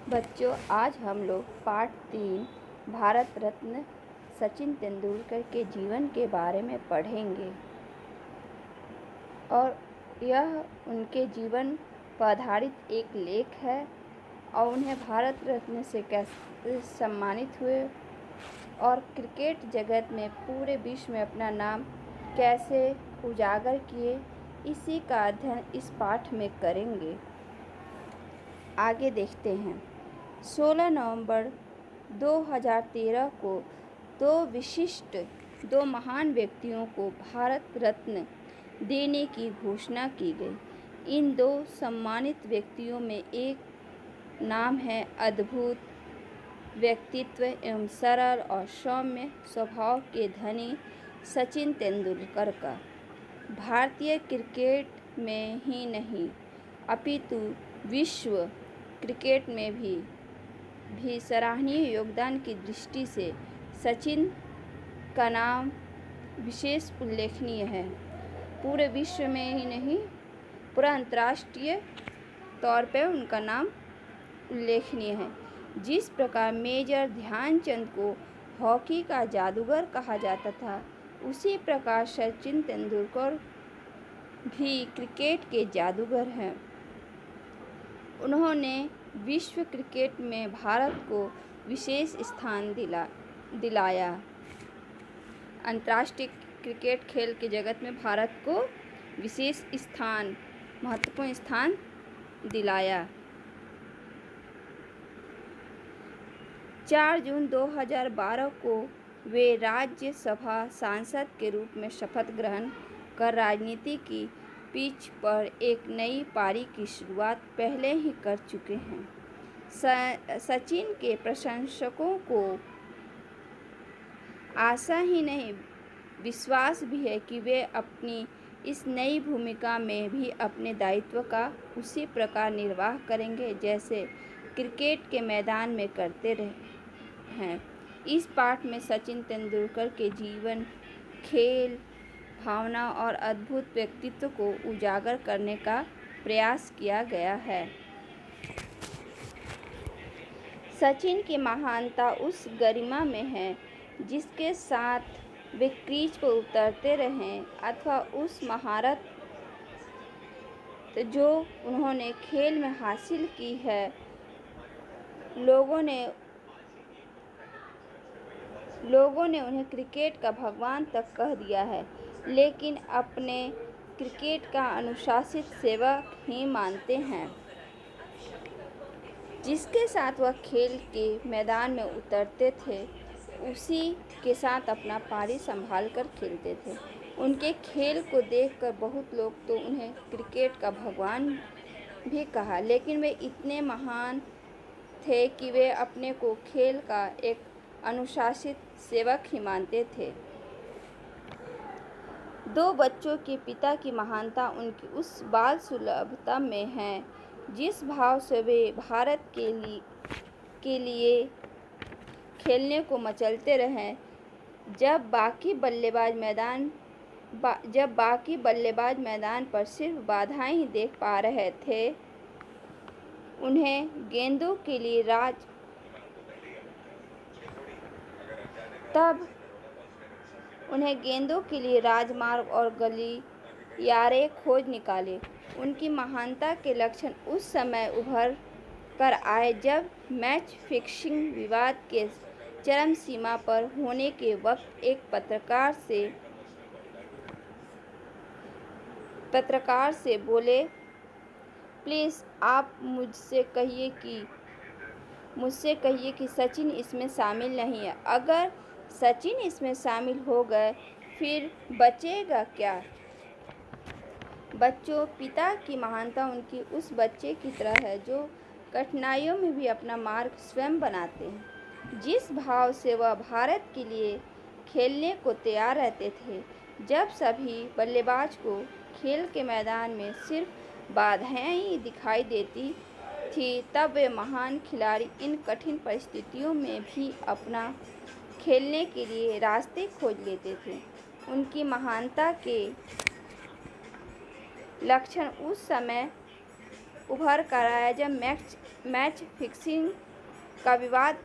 बच्चों, आज हम लोग पाठ 3 भारत रत्न सचिन तेंदुलकर के जीवन के बारे में पढ़ेंगे और यह उनके जीवन पर आधारित एक लेख है और उन्हें भारत रत्न से कैसे सम्मानित हुए और क्रिकेट जगत में पूरे विश्व में अपना नाम कैसे उजागर किए, इसी का अध्ययन इस पाठ में करेंगे। आगे देखते हैं। 16 नवंबर 2013 को दो महान व्यक्तियों को भारत रत्न देने की घोषणा की गई। इन दो सम्मानित व्यक्तियों में एक नाम है अद्भुत व्यक्तित्व एवं सरल और सौम्य स्वभाव के धनी सचिन तेंदुलकर का। भारतीय क्रिकेट में ही नहीं अपितु विश्व क्रिकेट में भी सराहनीय योगदान की दृष्टि से सचिन का नाम विशेष उल्लेखनीय है। पूरे विश्व में ही नहीं, पूरा अंतर्राष्ट्रीय तौर पर उनका नाम उल्लेखनीय है। जिस प्रकार मेजर ध्यानचंद को हॉकी का जादूगर कहा जाता था, उसी प्रकार सचिन तेंदुलकर भी क्रिकेट के जादूगर हैं। उन्होंने विश्व क्रिकेट में भारत को विशेष स्थान दिलाया। अंतर्राष्ट्रीय क्रिकेट खेल के जगत में भारत को विशेष महत्वपूर्ण स्थान दिलाया। 4 जून 2012 को वे राज्यसभा सांसद के रूप में शपथ ग्रहण कर राजनीति की पिच पर एक नई पारी की शुरुआत पहले ही कर चुके हैं। सचिन के प्रशंसकों को आशा ही नहीं, विश्वास भी है कि वे अपनी इस नई भूमिका में भी अपने दायित्व का उसी प्रकार निर्वाह करेंगे जैसे क्रिकेट के मैदान में करते रहे हैं। इस पाठ में सचिन तेंदुलकर के जीवन, खेल, भावना और अद्भुत व्यक्तित्व को उजागर करने का प्रयास किया गया है। सचिन की महानता उस गरिमा में है जिसके साथ वे क्रीज पर उतरते रहे अथवा उस महारत जो उन्होंने खेल में हासिल की है। लोगों ने उन्हें क्रिकेट का भगवान तक कह दिया है, लेकिन अपने क्रिकेट का अनुशासित सेवक ही मानते हैं, जिसके साथ वह खेल के मैदान में उतरते थे, उसी के साथ अपना पारी संभाल कर खेलते थे। उनके खेल को देखकर बहुत लोग तो उन्हें क्रिकेट का भगवान भी कहा, लेकिन वे इतने महान थे कि वे अपने को खेल का एक अनुशासित सेवक ही मानते थे। 2 बच्चों के पिता की महानता उनकी उस बाल सुलभता में है जिस भाव से वे भारत के लिए खेलने को मचलते रहे। जब बाकी बल्लेबाज मैदान पर सिर्फ बाधाएं ही देख पा रहे थे, उन्हें गेंदों के लिए राजमार्ग और गलियारे खोज निकाले। उनकी महानता के लक्षण उस समय उभर कर आए जब मैच फिक्सिंग विवाद के चरम सीमा पर होने के वक्त एक पत्रकार से बोले, प्लीज़ आप मुझसे कहिए कि सचिन इसमें शामिल नहीं है। अगर सचिन इसमें शामिल हो गए फिर बचेगा क्या? बच्चों, पिता की महानता उनकी उस बच्चे की तरह है जो कठिनाइयों में भी अपना मार्ग स्वयं बनाते हैं। जिस भाव से वह भारत के लिए खेलने को तैयार रहते थे, जब सभी बल्लेबाज को खेल के मैदान में सिर्फ बाधाएं ही दिखाई देती थी, तब वे महान खिलाड़ी इन कठिन परिस्थितियों में भी अपना खेलने के लिए रास्ते खोज लेते थे। उनकी महानता के लक्षण उस समय उभर कर आया। जब मैच फिक्सिंग का विवाद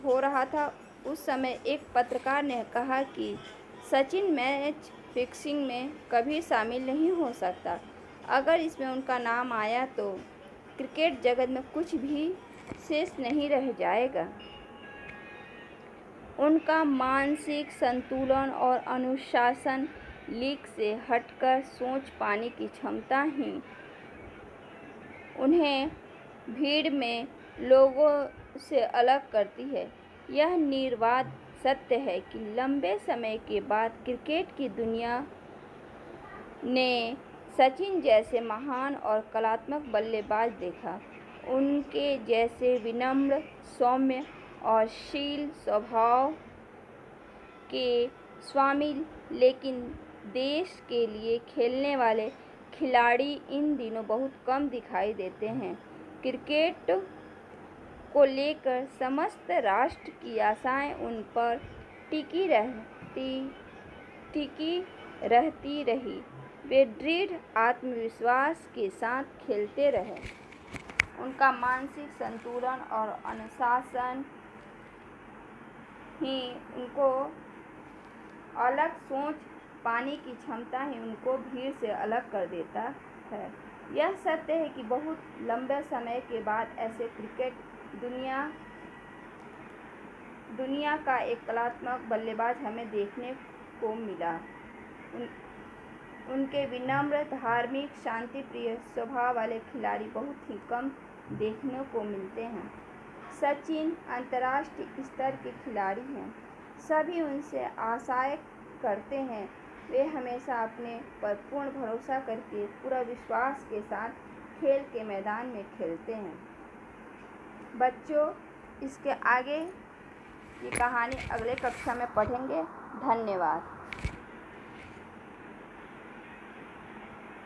हो रहा था, उस समय एक पत्रकार ने कहा कि सचिन मैच फिक्सिंग में कभी शामिल नहीं हो सकता। अगर इसमें उनका नाम आया तो क्रिकेट जगत में कुछ भी शेष नहीं रह जाएगा। उनका मानसिक संतुलन और अनुशासन, लीक से हटकर सोच पाने की क्षमता ही उन्हें भीड़ में लोगों से अलग करती है। यह निर्वाद सत्य है कि लंबे समय के बाद क्रिकेट की दुनिया ने सचिन जैसे महान और कलात्मक बल्लेबाज देखा। उनके जैसे विनम्र, सौम्य और शील स्वभाव के स्वामी लेकिन देश के लिए खेलने वाले खिलाड़ी इन दिनों बहुत कम दिखाई देते हैं। क्रिकेट को लेकर समस्त राष्ट्र की आशाएं उन पर टिकी रहती रही। वे दृढ़ आत्मविश्वास के साथ खेलते रहे। उनका मानसिक संतुलन और अनुशासन ही उनको अलग सोच पाने की क्षमता ही उनको भीड़ से अलग कर देता है। यह सत्य है कि बहुत लंबे समय के बाद ऐसे क्रिकेट दुनिया का एक कलात्मक बल्लेबाज हमें देखने को मिला। उनके विनम्र, धार्मिक, शांतिप्रिय स्वभाव वाले खिलाड़ी बहुत ही कम देखने को मिलते हैं। सचिन अंतर्राष्ट्रीय स्तर के खिलाड़ी हैं। सभी उनसे आशाएं करते हैं। वे हमेशा अपने पर पूर्ण भरोसा करके पूरा विश्वास के साथ खेल के मैदान में खेलते हैं। बच्चों, इसके आगे की कहानी अगले कक्षा में पढ़ेंगे। धन्यवाद।